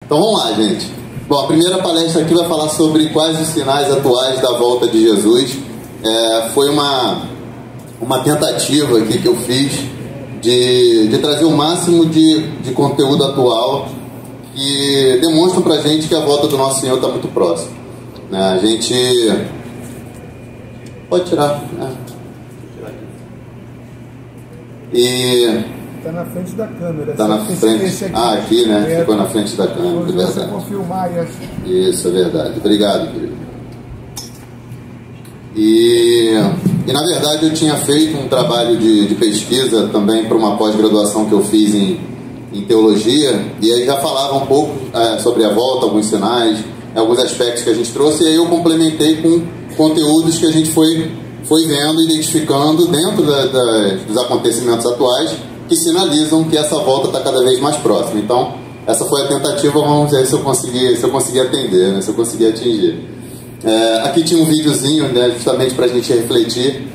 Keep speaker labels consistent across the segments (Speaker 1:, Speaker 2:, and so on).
Speaker 1: Então vamos lá, gente. Bom, a primeira palestra aqui vai falar sobre quais os sinais atuais da volta de Jesus. Foi uma tentativa aqui que eu fiz de trazer o máximo de conteúdo atual que demonstra pra gente que a volta do nosso Senhor está muito próxima. A gente... Pode tirar, né? E...
Speaker 2: Está na frente da câmera.
Speaker 1: Está na frente. Aqui, né? Ficou na frente da câmera. É verdade.
Speaker 2: Você confirmar
Speaker 1: Isso, é verdade. Obrigado, querido. E na verdade eu tinha feito um trabalho de pesquisa também para uma pós-graduação que eu fiz em teologia, e aí já falava um pouco sobre a volta, alguns sinais, alguns aspectos que a gente trouxe, e aí eu complementei com conteúdos que a gente foi vendo, identificando dentro dos acontecimentos atuais que sinalizam que essa volta está cada vez mais próxima. Então, essa foi a tentativa, vamos ver se eu consegui atender, né? Se eu consegui atingir. Aqui tinha um videozinho, né, justamente para a gente refletir,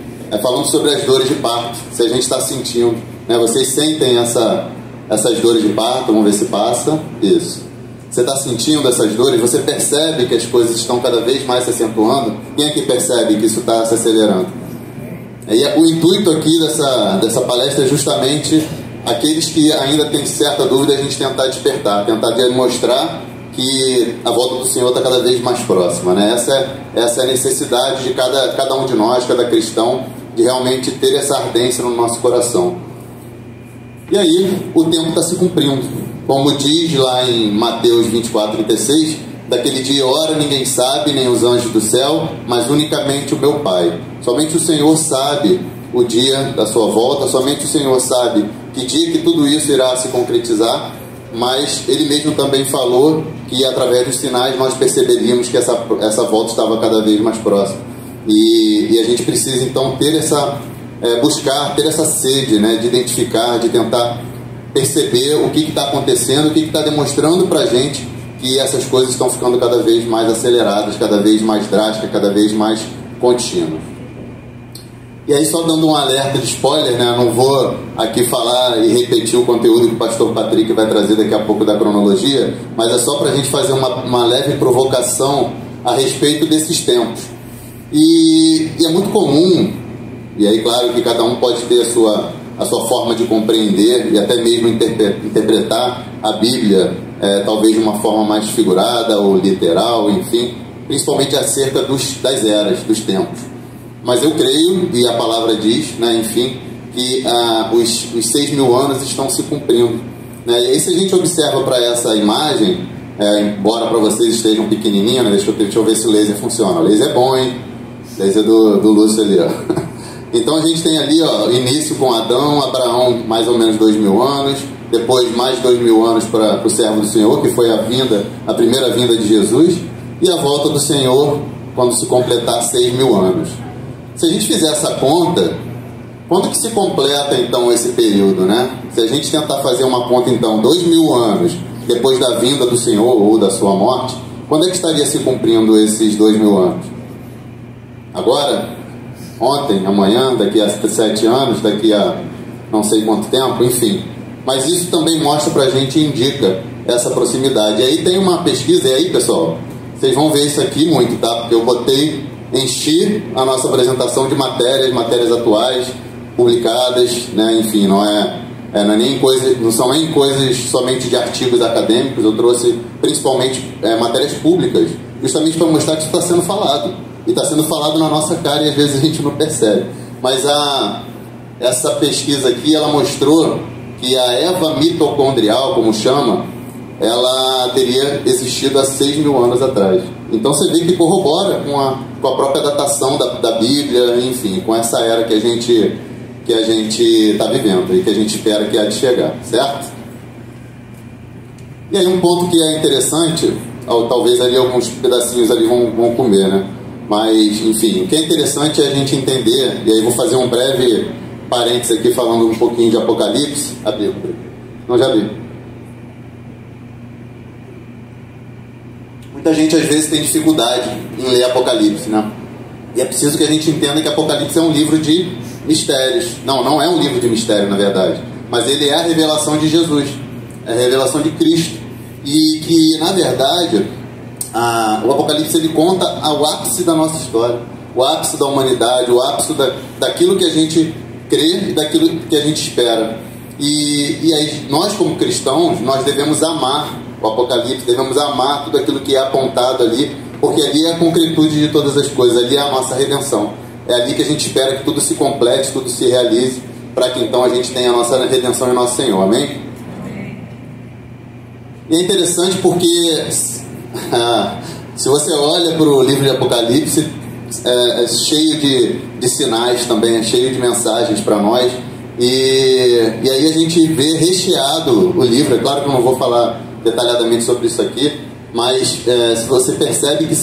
Speaker 1: falando sobre as dores de parto, se a gente está sentindo, né? Vocês sentem essas dores de parto? Vamos ver se passa. Isso. Você está sentindo essas dores? Você percebe que as coisas estão cada vez mais se acentuando? Quem é que percebe que isso está se acelerando? O intuito aqui dessa palestra é justamente aqueles que ainda têm certa dúvida, a gente tentar despertar, tentar demonstrar que a volta do Senhor está cada vez mais próxima, né? Essa é a necessidade de cada um de nós, cada cristão, de realmente ter essa ardência no nosso coração. E aí, o tempo está se cumprindo. Como diz lá em Mateus 24:36, daquele dia e hora ninguém sabe, nem os anjos do céu, mas unicamente o meu Pai. Somente o Senhor sabe o dia da sua volta, somente o Senhor sabe que dia que tudo isso irá se concretizar, mas Ele mesmo também falou que através dos sinais nós perceberíamos que essa volta estava cada vez mais próxima. E a gente precisa então ter buscar, ter essa sede, né, de identificar, de tentar perceber o que está acontecendo, o que está demonstrando para a gente que essas coisas estão ficando cada vez mais aceleradas, cada vez mais drásticas, cada vez mais contínuas. E aí, só dando um alerta de spoiler, né? Eu não vou aqui falar e repetir o conteúdo que o pastor Patrick vai trazer daqui a pouco da cronologia, mas é só para a gente fazer uma leve provocação a respeito desses tempos. E é muito comum, e aí claro que cada um pode ter a sua forma de compreender e até mesmo interpretar a Bíblia, talvez de uma forma mais figurada ou literal, enfim, principalmente acerca das eras, dos tempos. Mas eu creio, e a palavra diz, né, enfim, que os 6.000 anos estão se cumprindo, né? E aí, se a gente observa para essa imagem, embora para vocês estejam pequenininhos, né, deixa eu ver se o laser funciona. O laser é bom, hein? O laser do Lúcio ali, ó. Então a gente tem ali, ó, início com Adão, Abraão, mais ou menos 2.000 anos, depois mais 2.000 anos para o servo do Senhor, que foi a primeira vinda de Jesus, e a volta do Senhor quando se completar 6.000 anos. Se a gente fizer essa conta, quando que se completa então esse período, né? Se a gente tentar fazer uma conta então, 2.000 anos depois da vinda do Senhor ou da sua morte, quando é que estaria se cumprindo esses 2.000 anos? Agora? Ontem, amanhã, daqui a 7 anos, daqui a não sei quanto tempo, enfim. Mas isso também mostra pra gente e indica essa proximidade. E aí tem uma pesquisa, e aí, pessoal, vocês vão ver isso aqui muito, tá? Porque eu enchi a nossa apresentação de matérias atuais, publicadas, né? Enfim, não são nem coisas somente de artigos acadêmicos, eu trouxe principalmente matérias públicas, justamente para mostrar que isso está sendo falado. E está sendo falado na nossa cara e às vezes a gente não percebe. Mas essa pesquisa aqui, ela mostrou que a Eva mitocondrial, como chama, ela teria existido há 6.000 anos atrás. Então você vê que corrobora com a própria datação da Bíblia, enfim, com essa era que a gente está vivendo e que a gente espera que há de chegar, certo? E aí um ponto que é interessante, talvez ali alguns pedacinhos ali vão comer, né? Mas, enfim, o que é interessante é a gente entender, e aí vou fazer um breve parênteses aqui falando um pouquinho de Apocalipse. Não, já vi. Muita gente às vezes tem dificuldade em ler Apocalipse, né? E é preciso que a gente entenda que Apocalipse é um livro de mistérios. Não é um livro de mistério, na verdade, mas ele é a revelação de Jesus, é a revelação de Cristo. e que, na verdade, o Apocalipse ele conta o ápice da nossa história, o ápice da humanidade, o ápice daquilo que a gente crê e daquilo que a gente espera. E aí, nós como cristãos, nós devemos amar o Apocalipse, devemos amar tudo aquilo que é apontado ali, porque ali é a concretude de todas as coisas, ali é a nossa redenção. É ali que a gente espera que tudo se complete, tudo se realize, para que então a gente tenha a nossa redenção em nosso Senhor. Amém? E é interessante porque se você olha para o livro de Apocalipse, é cheio de sinais também, é cheio de mensagens para nós. E aí a gente vê recheado o livro. É claro que eu não vou falar detalhadamente sobre isso aqui, mas se você percebe que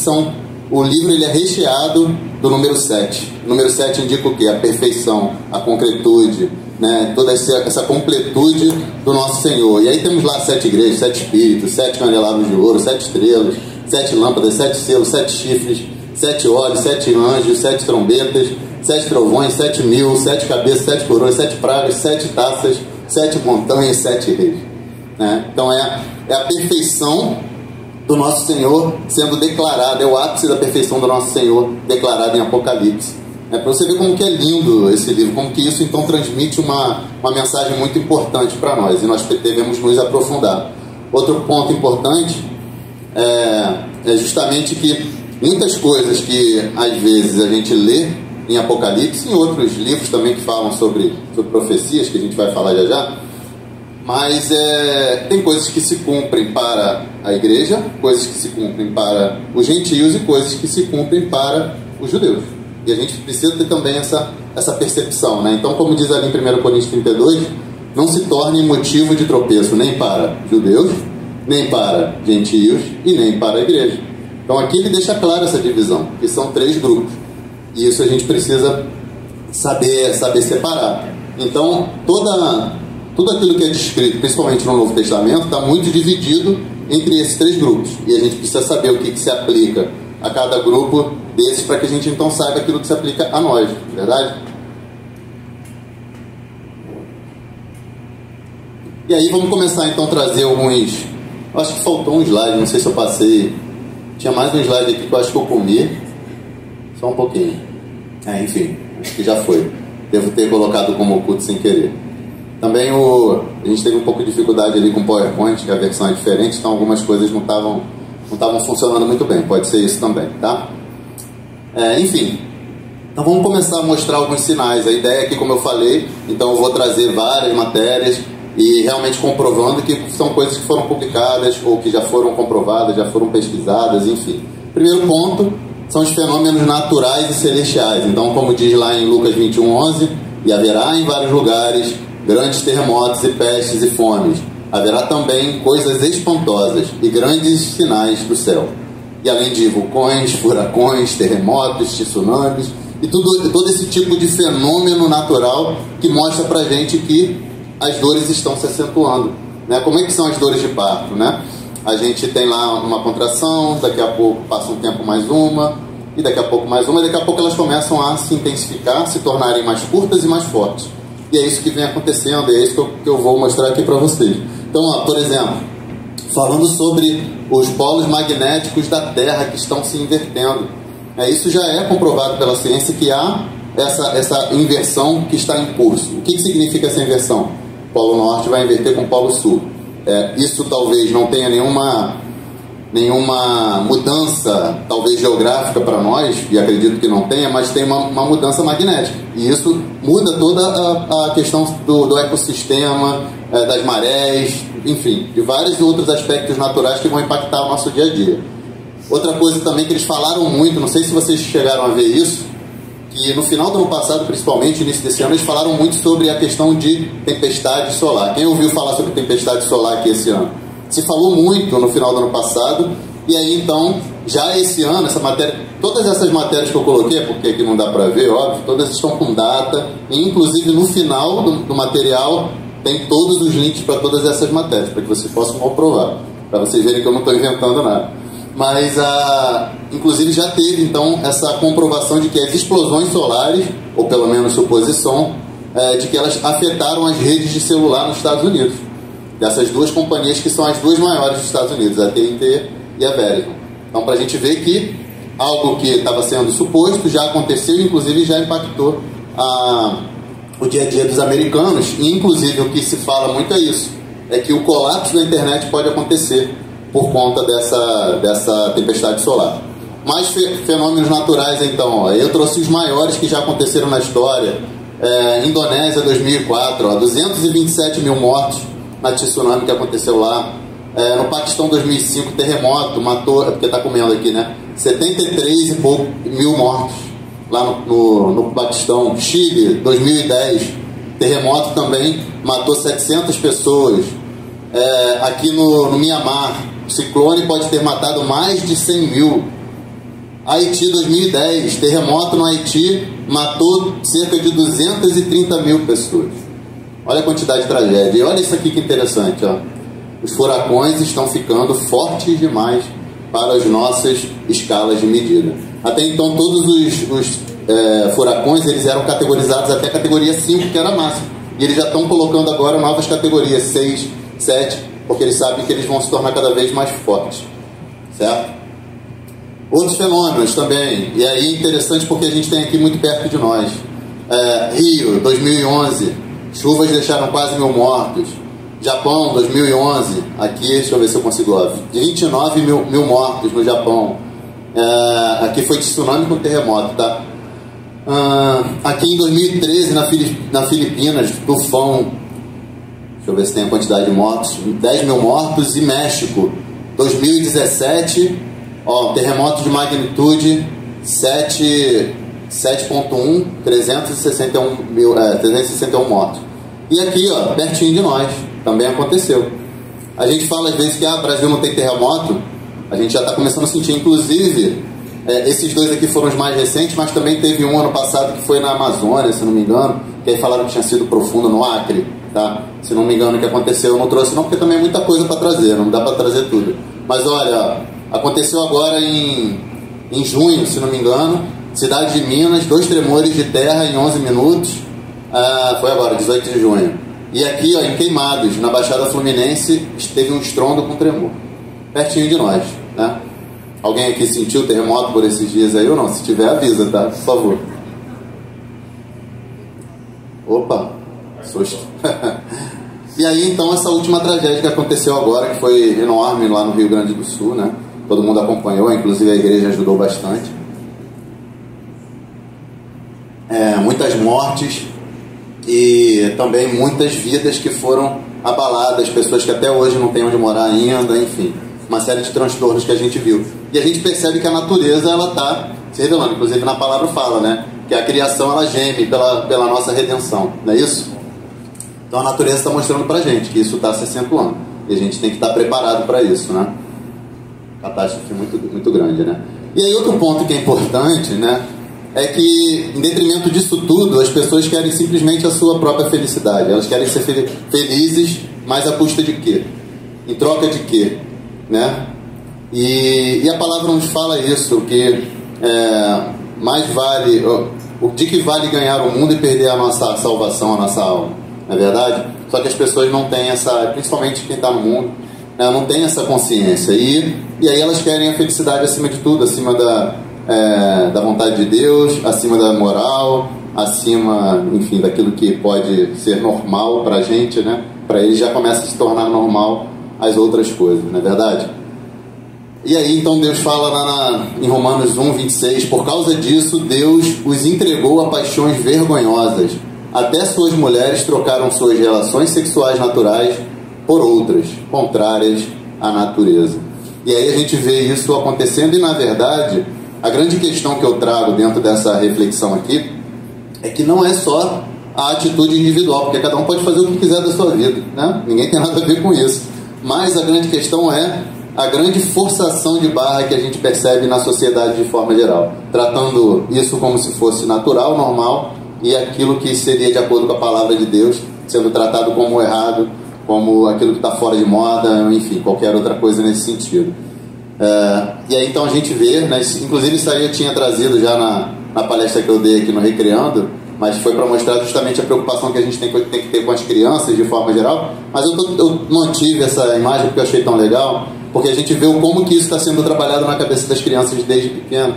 Speaker 1: o livro ele é recheado do número 7. O número 7 indica o quê? A perfeição, a concretude, né? Toda essa completude do nosso Senhor. E aí temos lá 7 igrejas, 7 espíritos, 7 candelabros de ouro, 7 estrelas, 7 lâmpadas, 7 selos, 7 chifres, 7 olhos, 7 anjos, 7 trombetas, 7 trovões, 7 mil, 7 cabeças, 7 coroas, 7 pragas, 7 taças, 7 montanhas, 7 reis. Né? Então é a perfeição do nosso Senhor sendo declarada, é o ápice da perfeição do nosso Senhor declarado em Apocalipse. Para você ver como que é lindo esse livro, como que isso então transmite uma mensagem muito importante para nós, e nós devemos nos aprofundar. Outro ponto importante é justamente que muitas coisas que às vezes a gente lê em Apocalipse, em outros livros também que falam sobre profecias, que a gente vai falar já, mas tem coisas que se cumprem para a igreja, coisas que se cumprem para os gentios e coisas que se cumprem para os judeus. E a gente precisa ter também essa percepção, né? Então, como diz ali em 1 Coríntios 32, não se torne motivo de tropeço nem para judeus, nem para gentios e nem para a igreja. Então aqui ele deixa clara essa divisão, que são 3 grupos. E isso a gente precisa saber separar. Então, tudo aquilo que é descrito, principalmente no Novo Testamento, está muito dividido entre esses 3 grupos. E a gente precisa saber o que se aplica a cada grupo desses, para que a gente então saiba aquilo que se aplica a nós, verdade? E aí vamos começar então a trazer alguns... Acho que faltou um slide, não sei se eu passei... Tinha mais um slide aqui que eu acho que eu comi. Só um pouquinho. Enfim, acho que já foi. Devo ter colocado como oculto sem querer. Também a gente teve um pouco de dificuldade ali com o PowerPoint, que a versão é diferente, então algumas coisas não estavam funcionando muito bem. Pode ser isso também, tá? Enfim, então vamos começar a mostrar alguns sinais. A ideia aqui, como eu falei, então eu vou trazer várias matérias e realmente comprovando que são coisas que foram publicadas ou que já foram comprovadas, já foram pesquisadas, enfim. Primeiro ponto são os fenômenos naturais e celestiais. Então, como diz lá em Lucas 21:11, e haverá em vários lugares grandes terremotos e pestes e fomes. Haverá também coisas espantosas e grandes sinais do céu. E além de vulcões, furacões, terremotos, tsunamis e todo esse tipo de fenômeno natural que mostra pra gente que as dores estão se acentuando, né? Como é que são as dores de parto, né? A gente tem lá uma contração, daqui a pouco passa um tempo mais uma, e daqui a pouco mais uma, e daqui a pouco elas começam a se intensificar, se tornarem mais curtas e mais fortes. E é isso que vem acontecendo, e é isso que eu vou mostrar aqui para vocês. Então, por exemplo, falando sobre os polos magnéticos da Terra que estão se invertendo. Isso já é comprovado pela ciência que há essa inversão que está em curso. O que significa essa inversão? O Polo Norte vai inverter com o Polo Sul. Isso talvez não tenha nenhuma mudança, talvez geográfica para nós, e acredito que não tenha, mas tem uma mudança magnética. E isso muda toda a questão do ecossistema, das marés, enfim, de vários outros aspectos naturais que vão impactar o nosso dia a dia. Outra coisa também que eles falaram muito, não sei se vocês chegaram a ver isso, que no final do ano passado, principalmente, início desse ano, eles falaram muito sobre a questão de tempestade solar. Quem ouviu falar sobre tempestade solar aqui esse ano? Se falou muito no final do ano passado, e aí então, já esse ano, essa matéria, todas essas matérias que eu coloquei, porque aqui não dá para ver, óbvio, todas estão com data, e inclusive no final do material tem todos os links para todas essas matérias, para que vocês possam comprovar, para vocês verem que eu não estou inventando nada. Mas, inclusive, já teve, então, essa comprovação de que as explosões solares, ou pelo menos suposição, de que elas afetaram as redes de celular nos Estados Unidos. dessas duas companhias que são as duas maiores dos Estados Unidos, a AT&T e a Verizon. Então, para a gente ver que algo que estava sendo suposto já aconteceu, inclusive já impactou o dia a dia dos americanos, e inclusive o que se fala muito é isso, é que o colapso da internet pode acontecer por conta dessa tempestade solar. Mais fenômenos naturais, então, ó, eu trouxe os maiores que já aconteceram na história. Indonésia 2004, 227 mil mortos na tsunami que aconteceu lá. No Paquistão 2005, terremoto matou, porque está comendo aqui, né? 73 e pouco mil mortos lá no Paquistão. Chile 2010, terremoto também matou 700 pessoas. Aqui no Mianmar, o ciclone pode ter matado mais de 100 mil. Haiti 2010, terremoto no Haiti matou cerca de 230 mil pessoas. Olha a quantidade de tragédia. E olha isso aqui que interessante, ó. Os furacões estão ficando fortes demais para as nossas escalas de medida. Até então todos os furacões eles eram categorizados até a categoria 5, que era a máxima. E eles já estão colocando agora novas categorias, 6, 7, porque eles sabem que eles vão se tornar cada vez mais fortes. Certo? Outros fenômenos também, e aí é interessante porque a gente tem aqui muito perto de nós. Rio, 2011, chuvas deixaram quase 1.000 mortos. Japão, 2011, aqui, deixa eu ver se eu consigo, 29 mil mortos no Japão. Aqui foi tsunami com terremoto, tá? Aqui em 2013, na Filipinas, tufão, deixa eu ver se tem a quantidade de mortos, 10 mil mortos. E México, 2017, terremoto de magnitude 7.1, 361 mortos. E aqui, pertinho de nós, também aconteceu. A gente fala às vezes que o Brasil não tem terremoto, a gente já está começando a sentir. Inclusive, esses dois aqui foram os mais recentes, mas também teve um ano passado que foi na Amazônia, se não me engano, que aí falaram que tinha sido profundo no Acre, tá? Se não me engano, o que aconteceu, eu não trouxe não, porque também é muita coisa para trazer, não dá para trazer tudo. Mas olha, aconteceu agora em junho, se não me engano, cidade de Minas, 2 tremores de terra em 11 minutos, foi agora, 18 de junho. E aqui, em Queimados, na Baixada Fluminense, teve um estrondo com tremor, pertinho de nós, né? Alguém aqui sentiu terremoto por esses dias aí ou não? Se tiver, avisa, tá? Por favor. Opa, susto. E aí, então, essa última tragédia que aconteceu agora, que foi enorme lá no Rio Grande do Sul, né? Todo mundo acompanhou, inclusive a igreja ajudou bastante. Muitas mortes e também muitas vidas que foram abaladas, pessoas que até hoje não têm onde morar ainda, enfim, uma série de transtornos que a gente viu. E a gente percebe que a natureza, ela está se revelando, inclusive na palavra fala, né? Que a criação, ela geme pela nossa redenção, não é isso? Então a natureza está mostrando pra gente que isso está se acentuando. E a gente tem que estar preparado para isso, né? Catástrofe muito, muito grande, né? E aí outro ponto que é importante, né? É que, em detrimento disso tudo, as pessoas querem simplesmente a sua própria felicidade. Elas querem ser felizes, mas à custa de quê? Em troca de quê? Né? E a palavra nos fala isso, que mais vale, de que vale ganhar o mundo e perder a nossa salvação, a nossa alma, não é verdade? Só que as pessoas não têm essa, principalmente quem está no mundo, né, não tem essa consciência, e aí elas querem a felicidade acima de tudo, acima da vontade de Deus, acima da moral, acima, enfim, daquilo que pode ser normal para a gente, né? Para eles já começa a se tornar normal as outras coisas, não é verdade? E aí então Deus fala lá em Romanos 1:26, por causa disso Deus os entregou a paixões vergonhosas, até suas mulheres trocaram suas relações sexuais naturais por outras, contrárias à natureza. E aí a gente vê isso acontecendo, e na verdade a grande questão que eu trago dentro dessa reflexão aqui é que não é só a atitude individual, porque cada um pode fazer o que quiser da sua vida, né? Ninguém tem nada a ver com isso. Mas a grande questão é a grande forçação de barra que a gente percebe na sociedade de forma geral, tratando isso como se fosse natural, normal, e aquilo que seria de acordo com a palavra de Deus sendo tratado como errado, como aquilo que está fora de moda, enfim, qualquer outra coisa nesse sentido. E aí então a gente vê, né, inclusive isso aí eu tinha trazido já na palestra que eu dei aqui no Recreando, mas foi para mostrar justamente a preocupação que a gente tem que ter com as crianças de forma geral. Mas eu mantive essa imagem porque eu achei tão legal, porque a gente vê como que isso está sendo trabalhado na cabeça das crianças desde pequeno,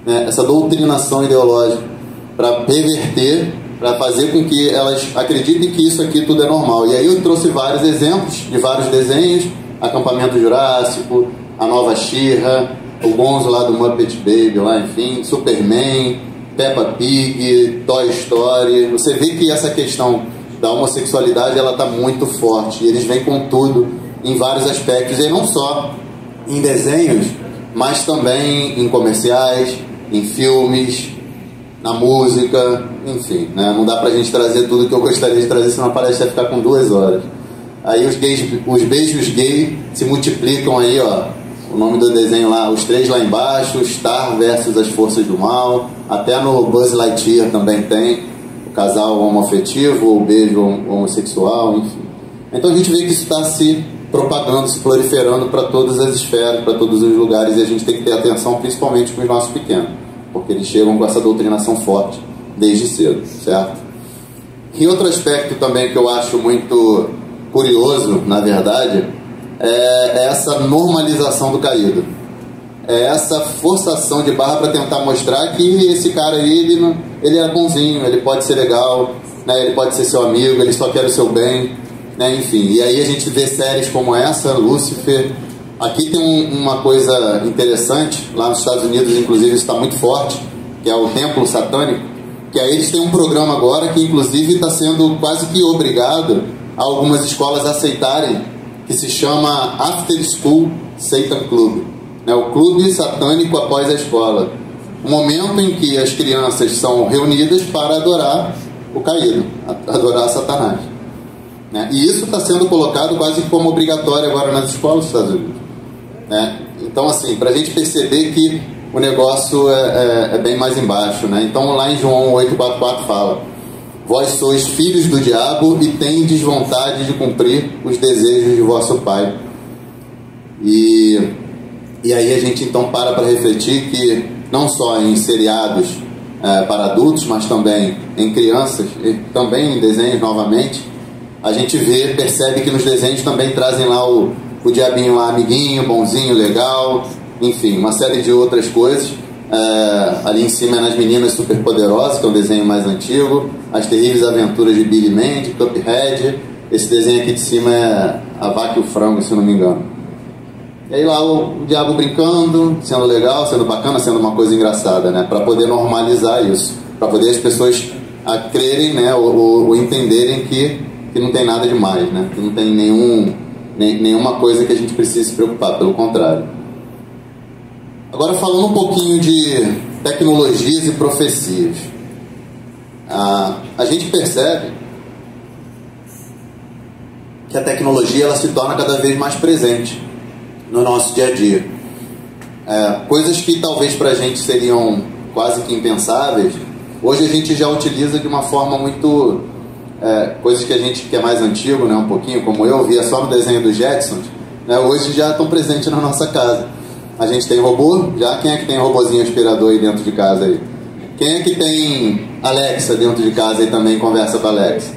Speaker 1: né? Essa doutrinação ideológica para reverter, para fazer com que elas acreditem que isso aqui tudo é normal. E aí eu trouxe vários exemplos de vários desenhos: Acampamento Jurássico, a Nova She-Ra, o Gonzo lá do Muppet Baby, lá, enfim, Superman, Peppa Pig, Toy Story. Você vê que essa questão da homossexualidade ela está muito forte, e eles vêm com tudo em vários aspectos, e não só em desenhos, mas também em comerciais, em filmes, na música, enfim, né? Não dá pra gente trazer tudo que eu gostaria de trazer, senão a palestra ia ficar com 2 horas. Aí os beijos gay se multiplicam aí, ó, o nome do desenho lá, os 3 lá embaixo, Star versus as forças do mal, até no Buzz Lightyear também tem o casal homoafetivo, o beijo homossexual, enfim. Então a gente vê que isso está se propagando, se proliferando para todas as esferas, para todos os lugares, e a gente tem que ter atenção principalmente com os nossos pequenos, porque eles chegam com essa doutrinação forte desde cedo, certo? E outro aspecto também que eu acho muito curioso, na verdade, é essa normalização do caído. É essa forçação de barra para tentar mostrar que esse cara aí, ele é bonzinho, ele pode ser legal, né? Ele pode ser seu amigo, ele só quer o seu bem, né? Enfim, e aí a gente vê séries como essa, Lúcifer. Aqui tem uma coisa interessante, lá nos Estados Unidos, inclusive, isso está muito forte, que é o Templo Satânico, que aí eles têm um programa agora que, inclusive, está sendo quase que obrigado a algumas escolas a aceitarem, que se chama After School Satan Club, né? O clube satânico após a escola. Um momento em que as crianças são reunidas para adorar o caído, adorar Satanás, né? E isso está sendo colocado quase como obrigatório agora nas escolas dos Estados Unidos, né? Então, assim, para a gente perceber que o negócio é bem mais embaixo, né? Então, lá em João 8,44 fala: vós sois filhos do diabo e tendes vontade de cumprir os desejos de vosso pai. E aí a gente então para refletir que não só em seriados para adultos, mas também em crianças, e também em desenhos novamente, a gente percebe que nos desenhos também trazem lá o diabinho lá, amiguinho, bonzinho, legal, enfim, uma série de outras coisas. Ali em cima é Nas Meninas Superpoderosas, que é um desenho mais antigo, As Terríveis Aventuras de Billy Mandy, Cuphead. Esse desenho aqui de cima é A Vaca e o Frango, se eu não me engano. E aí lá o diabo brincando, sendo legal, sendo bacana, sendo uma coisa engraçada, né? Para poder normalizar isso, para poder as pessoas crerem, né? ou entenderem que não tem nada demais, né? Que não tem nenhuma coisa que a gente precise se preocupar, pelo contrário. Agora, falando um pouquinho de tecnologias e profecias, a gente percebe que a tecnologia ela se torna cada vez mais presente no nosso dia a dia. Coisas que talvez para a gente seriam quase que impensáveis, hoje a gente já utiliza de uma forma muito... coisas que a gente que é mais antigo, né, um pouquinho, como eu via só no desenho dos Jetsons, né, hoje já estão presentes na nossa casa. A gente tem robô, já quem é que tem robozinho aspirador aí dentro de casa aí? Quem é que tem Alexa dentro de casa e também conversa com a Alexa?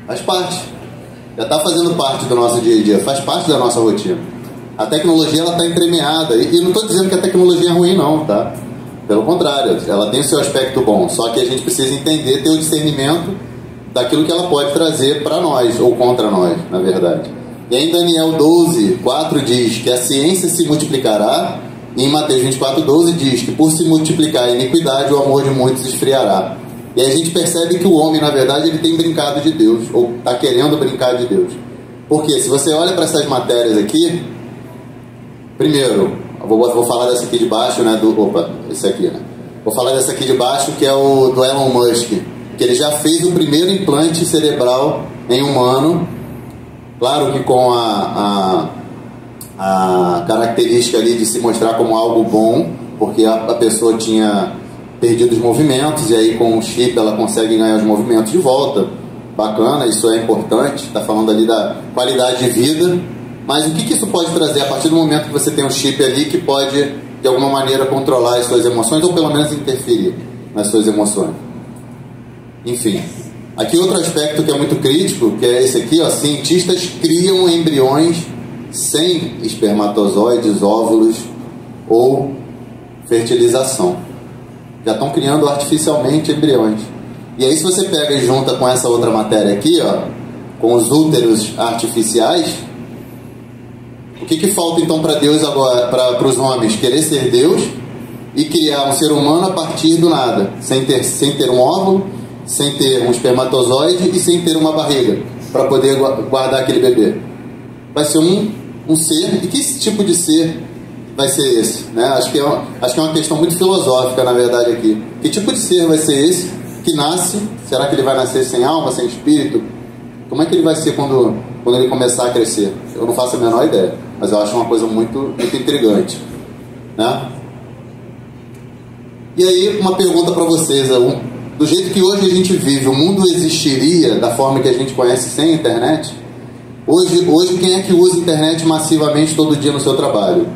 Speaker 1: Faz parte. Já está fazendo parte do nosso dia a dia, faz parte da nossa rotina. A tecnologia ela está entremeada, e não estou dizendo que a tecnologia é ruim não, tá? Pelo contrário, ela tem o seu aspecto bom, só que a gente precisa entender, ter o discernimento daquilo que ela pode trazer para nós, ou contra nós, na verdade. E aí em Daniel 12:4 diz que a ciência se multiplicará, e em Mateus 24:12 diz que por se multiplicar a iniquidade, o amor de muitos esfriará. E aí a gente percebe que o homem, na verdade, ele tem brincado de Deus, ou está querendo brincar de Deus. Porque se você olha para essas matérias aqui, primeiro, vou falar dessa aqui de baixo, né? Esse aqui, né? Vou falar dessa aqui de baixo, que é o do Elon Musk, que ele já fez o primeiro implante cerebral em humano, claro que com a característica ali de se mostrar como algo bom, porque a pessoa tinha perdido os movimentos, e aí com o chip ela consegue ganhar os movimentos de volta. Bacana, isso é importante, está falando ali da qualidade de vida. Mas o que isso pode trazer a partir do momento que você tem um chip ali que pode, de alguma maneira, controlar as suas emoções, ou pelo menos interferir nas suas emoções? Enfim. Aqui outro aspecto que é muito crítico, que é esse aqui, ó, cientistas criam embriões sem espermatozoides, óvulos ou fertilização. Já estão criando artificialmente embriões. E aí se você pega e junta com essa outra matéria aqui, ó, com os úteros artificiais, o que falta então para Deus agora, para os homens? Querer ser Deus e criar um ser humano a partir do nada, sem ter um óvulo, sem ter um espermatozoide e sem ter uma barriga para poder guardar aquele bebê. Vai ser um ser. E que tipo de ser vai ser esse? Né? Acho que é uma questão muito filosófica, na verdade, aqui. Que tipo de ser vai ser esse que nasce? Será que ele vai nascer sem alma, sem espírito? Como é que ele vai ser quando ele começar a crescer? Eu não faço a menor ideia, mas eu acho uma coisa muito, muito intrigante, né? E aí, uma pergunta para vocês. Do jeito que hoje a gente vive, o mundo existiria da forma que a gente conhece sem internet? Hoje quem é que usa internet massivamente todo dia no seu trabalho?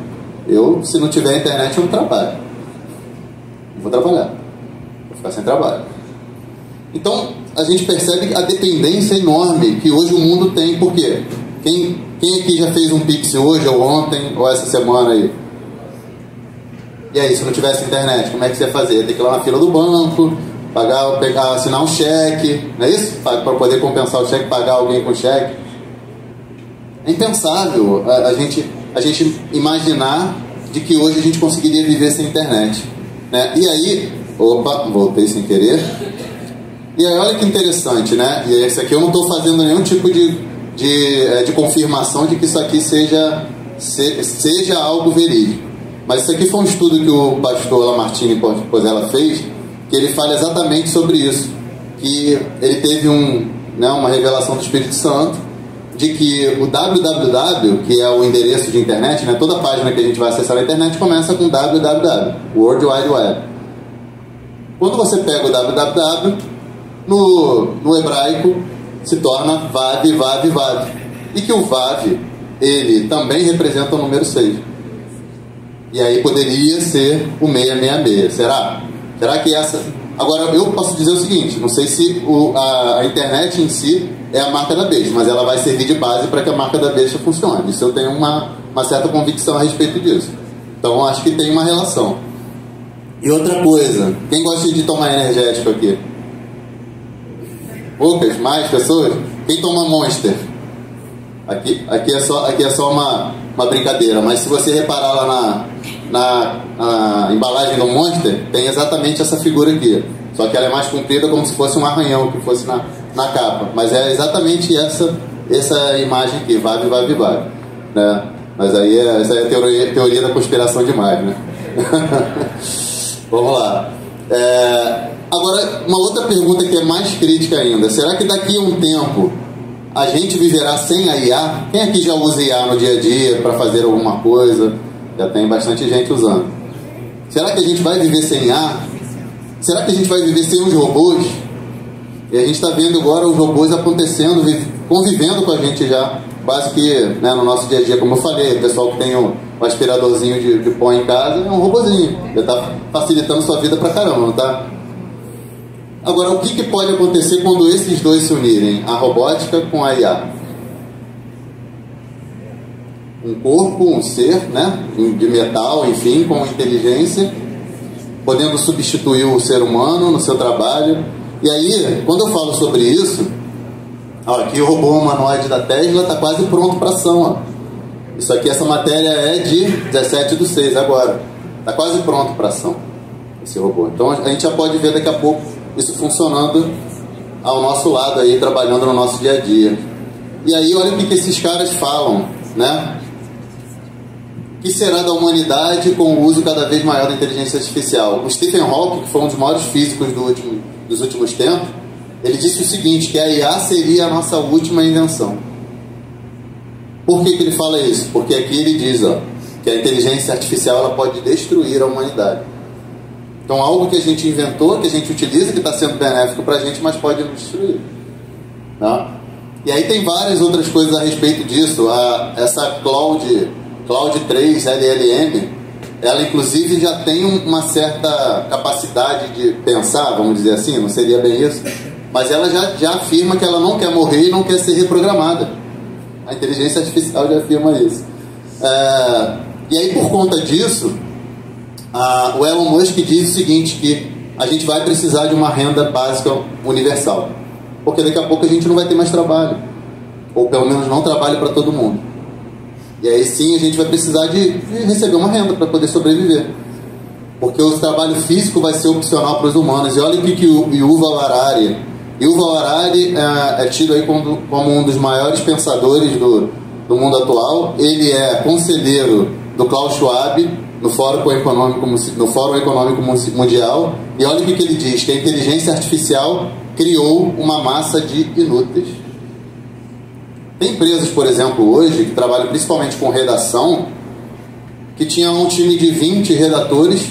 Speaker 1: Eu, se não tiver internet, eu não trabalho. Não vou trabalhar. Vou ficar sem trabalho. Então, a gente percebe a dependência enorme que hoje o mundo tem. Por quê? Quem aqui já fez um Pix hoje, ou ontem, ou essa semana aí? E aí, se não tivesse internet, como é que você ia fazer? Ia ter que ir lá na fila do banco, assinar um cheque, não é isso? Para poder compensar o cheque, pagar alguém com cheque. É impensável a gente imaginar de que hoje a gente conseguiria viver sem internet, né? E aí, voltei sem querer. E aí, olha que interessante, né? E esse aqui eu não estou fazendo nenhum tipo de confirmação de que isso aqui seja algo verídico. Mas isso aqui foi um estudo que o pastor Lamartine Pozella fez, que ele fala exatamente sobre isso, que ele teve uma revelação do Espírito Santo de que o www, que é o endereço de internet, né, toda página que a gente vai acessar na internet começa com www, World Wide Web. Quando você pega o www, no hebraico se torna vav, vav, vav, e que o vav, ele também representa o número 6. E aí poderia ser o 666. Será que essa... Agora, eu posso dizer o seguinte, não sei se a internet em si é a marca da besta, mas ela vai servir de base para que a marca da besta funcione. Isso eu tenho uma certa convicção a respeito disso. Então, acho que tem uma relação. E outra coisa, quem gosta de tomar energético aqui? Poucas? Mais pessoas? Quem toma Monster? Aqui é só uma brincadeira, mas se você reparar lá na embalagem do Monster, tem exatamente essa figura aqui, só que ela é mais comprida, como se fosse um arranhão que fosse na capa, mas é exatamente essa imagem aqui, vav, vav, vav, né? Mas aí essa é a teoria da conspiração demais, né? Vamos lá. Agora, uma outra pergunta que é mais crítica ainda: será que daqui a um tempo a gente viverá sem a IA? Quem aqui já usa IA no dia a dia para fazer alguma coisa? Já tem bastante gente usando. Será que a gente vai viver sem IA? Será que a gente vai viver sem os robôs? E a gente está vendo agora os robôs acontecendo, convivendo com a gente já, quase que, né, no nosso dia a dia, como eu falei, o pessoal que tem o aspiradorzinho de pó em casa é um robozinho. Já está facilitando sua vida pra caramba, não tá? Agora, o que pode acontecer quando esses dois se unirem? A robótica com a IA. Um corpo, um ser, né, de metal, enfim, com inteligência, podendo substituir o ser humano no seu trabalho. E aí, quando eu falo sobre isso, aqui o robô humanoide da Tesla está quase pronto para ação. Ó. Isso aqui, essa matéria é de 17/6 agora. Está quase pronto para ação, esse robô. Então a gente já pode ver daqui a pouco isso funcionando ao nosso lado aí, trabalhando no nosso dia a dia. E aí, olha o que esses caras falam, né? O que será da humanidade com o uso cada vez maior da inteligência artificial? O Stephen Hawking, que foi um dos maiores físicos dos últimos tempos, ele disse o seguinte, que a IA seria a nossa última invenção. Por que ele fala isso? Porque aqui ele diz, que a inteligência artificial ela pode destruir a humanidade. Então, algo que a gente inventou, que a gente utiliza, que está sendo benéfico para a gente, mas pode nos destruir. Tá? E aí tem várias outras coisas a respeito disso. Essa Cloud 3 LLM, ela inclusive já tem uma certa capacidade de pensar, vamos dizer assim, não seria bem isso? mas ela já afirma que ela não quer morrer e não quer ser reprogramada. A inteligência artificial já afirma isso. E aí, por conta disso, o Elon Musk diz o seguinte, que a gente vai precisar de uma renda básica universal, porque daqui a pouco a gente não vai ter mais trabalho, ou pelo menos não trabalho para todo mundo. E aí sim a gente vai precisar de receber uma renda para poder sobreviver, porque o trabalho físico vai ser opcional para os humanos. E olha o que o Yuval Harari é tido aí como um dos maiores pensadores do mundo atual. Ele é conselheiro do Klaus Schwab no Fórum Econômico Mundial, e olha o que ele diz, que a inteligência artificial criou uma massa de inúteis. Tem empresas, por exemplo, hoje, que trabalham principalmente com redação, que tinha um time de 20 redatores,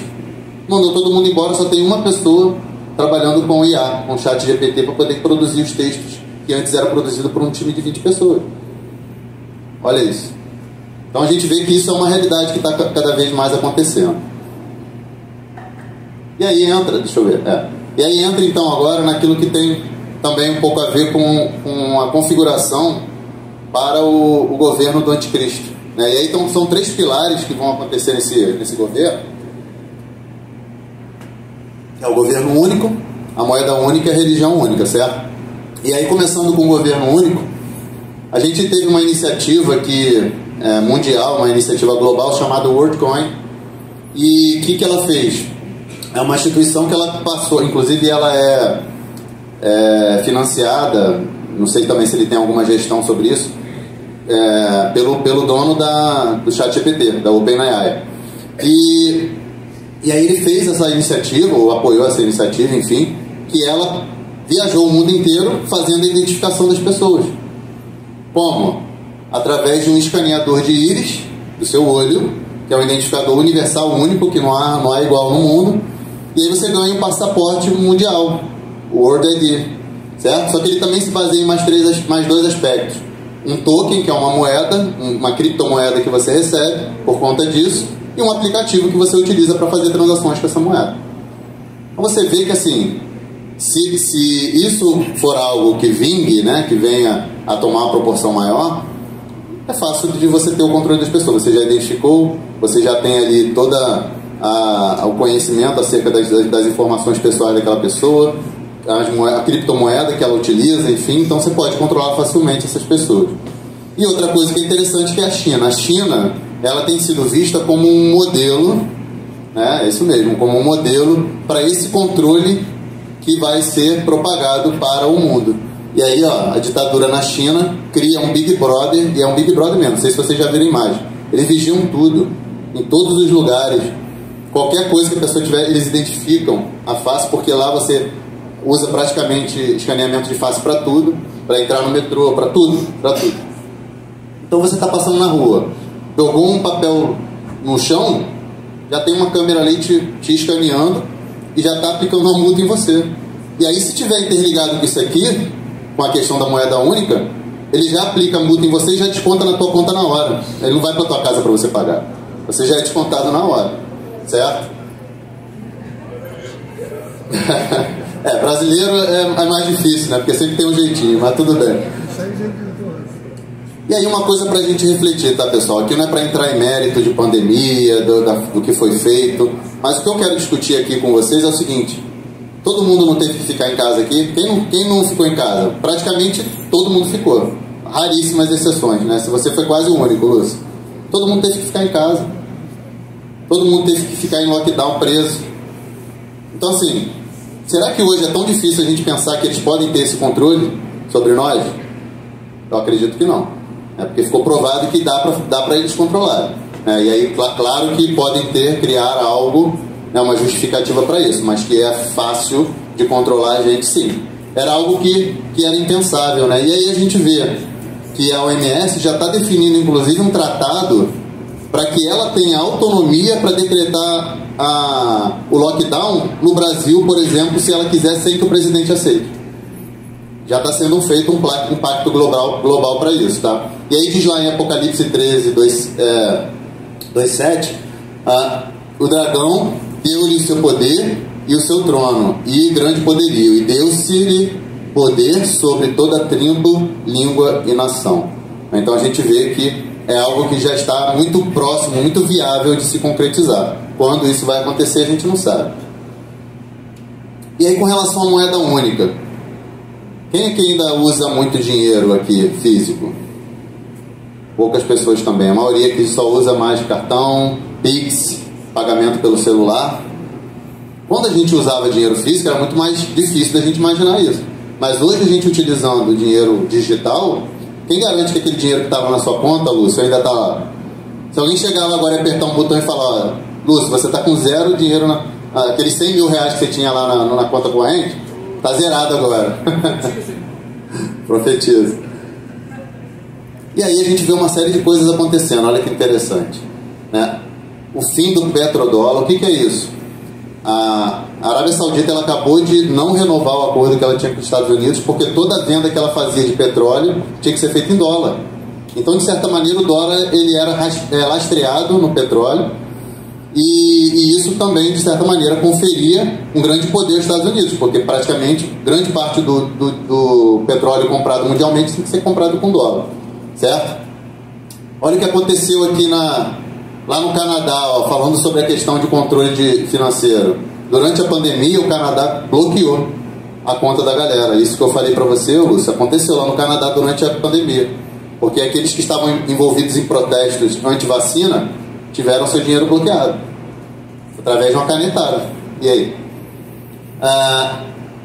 Speaker 1: mandou todo mundo embora, só tem uma pessoa trabalhando com IA, com chat GPT, para poder produzir os textos que antes era produzido por um time de 20 pessoas. Olha isso. Então a gente vê que isso é uma realidade que está cada vez mais acontecendo. E aí entra, deixa eu ver, e aí entra então agora naquilo que tem também um pouco a ver com a configuração para o governo do anticristo, né? E aí então são 3 pilares que vão acontecer nesse governo. É o governo único, a moeda única e a religião única, certo? E aí, começando com o governo único, a gente teve uma iniciativa mundial, uma iniciativa global chamada WorldCoin. E o que ela fez? É uma instituição que ela passou, inclusive ela é financiada, não sei também se ele tem alguma gestão sobre isso, pelo dono do ChatGPT, da OpenAI. E aí ele fez essa iniciativa, ou apoiou essa iniciativa, enfim, que ela viajou o mundo inteiro fazendo a identificação das pessoas. Como? Através de um escaneador de íris do seu olho, que é um identificador universal único, que não há igual no mundo, e aí você ganha um passaporte mundial, o World ID, certo? Só que ele também se baseia em mais 2 aspectos. Um token, que é uma moeda, uma criptomoeda que você recebe por conta disso, e um aplicativo que você utiliza para fazer transações com essa moeda. Então você vê que assim, se isso for algo que vingue, né, que venha a tomar uma proporção maior, é fácil de você ter o controle das pessoas. Você já identificou, você já tem ali toda o conhecimento acerca das informações pessoais daquela pessoa, a criptomoeda que ela utiliza, enfim, então você pode controlar facilmente essas pessoas. E outra coisa que é interessante que é a China. A China, ela tem sido vista como um modelo, né, é isso mesmo, como um modelo para esse controle que vai ser propagado para o mundo. E aí, ó, a ditadura na China cria um Big Brother, e é um Big Brother mesmo, não sei se vocês já viram a imagem. Eles vigiam tudo, em todos os lugares. Qualquer coisa que a pessoa tiver, eles identificam a face, porque lá você usa praticamente escaneamento de face para tudo, para entrar no metrô, para tudo. Então você está passando na rua, jogou um papel no chão, já tem uma câmera ali te escaneando e já está aplicando uma multa em você. E aí, se tiver interligado com isso aqui, com a questão da moeda única, ele já aplica a multa em você e já desconta na tua conta na hora. Ele não vai para tua casa para você pagar. Você já é descontado na hora, certo? Brasileiro é mais difícil, né? Porque sempre tem um jeitinho, mas tudo bem. E aí uma coisa pra gente refletir, tá, pessoal? Aqui não é para entrar em mérito de pandemia, do que foi feito, mas o que eu quero discutir aqui com vocês é o seguinte: todo mundo não teve que ficar em casa aqui. Quem não ficou em casa? Praticamente todo mundo ficou. Raríssimas exceções, né? Se você foi quase o único, Lúcio. Todo mundo teve que ficar em casa. Todo mundo teve que ficar em lockdown, preso. Então assim, será que hoje é tão difícil a gente pensar que eles podem ter esse controle sobre nós? Eu acredito que não. Porque ficou provado que dá para eles controlarem. E aí, claro que podem criar algo, né, uma justificativa para isso, mas que é fácil de controlar a gente, sim. Era algo que era impensável, né? E aí a gente vê que a OMS já está definindo, inclusive, um tratado para que ela tenha autonomia para decretar o lockdown no Brasil, por exemplo, se ela quiser, sem que o presidente aceite. Já está sendo feito um pacto global para isso, tá? E aí diz lá em Apocalipse 13, 2:7, o dragão deu-lhe o seu poder e o seu trono e grande poderio, e deu-se-lhe poder sobre toda tribo, língua e nação. Então a gente vê que é algo que já está muito próximo, muito viável de se concretizar. Quando isso vai acontecer, a gente não sabe. E aí, com relação à moeda única, quem é que ainda usa muito dinheiro aqui, físico? Poucas pessoas também. A maioria aqui só usa mais cartão, Pix, pagamento pelo celular. Quando a gente usava dinheiro físico, era muito mais difícil da gente imaginar isso. Mas hoje, a gente utilizando dinheiro digital, quem garante que aquele dinheiro que estava na sua conta, Lúcio, ainda está lá? Se alguém chegar lá agora e apertar um botão e falar, ó, Lúcio, você está com zero dinheiro, aqueles 100 mil reais que você tinha lá na conta corrente, está zerado agora. Profetiza. E aí a gente vê uma série de coisas acontecendo, olha que interessante, né? O fim do petrodólar, o que é isso? A Arábia Saudita ela acabou de não renovar o acordo que ela tinha com os Estados Unidos, porque toda a venda que ela fazia de petróleo tinha que ser feita em dólar. Então, de certa maneira, o dólar ele era lastreado no petróleo, e isso também, de certa maneira, conferia um grande poder aos Estados Unidos, porque praticamente grande parte do petróleo comprado mundialmente tem que ser comprado com dólar, certo? Olha o que aconteceu aqui lá no Canadá, ó, falando sobre a questão de controle financeiro. Durante a pandemia, o Canadá bloqueou a conta da galera. Isso que eu falei para você, Lúcio, aconteceu lá no Canadá durante a pandemia. Porque aqueles que estavam envolvidos em protestos anti-vacina tiveram seu dinheiro bloqueado através de uma canetada. E aí?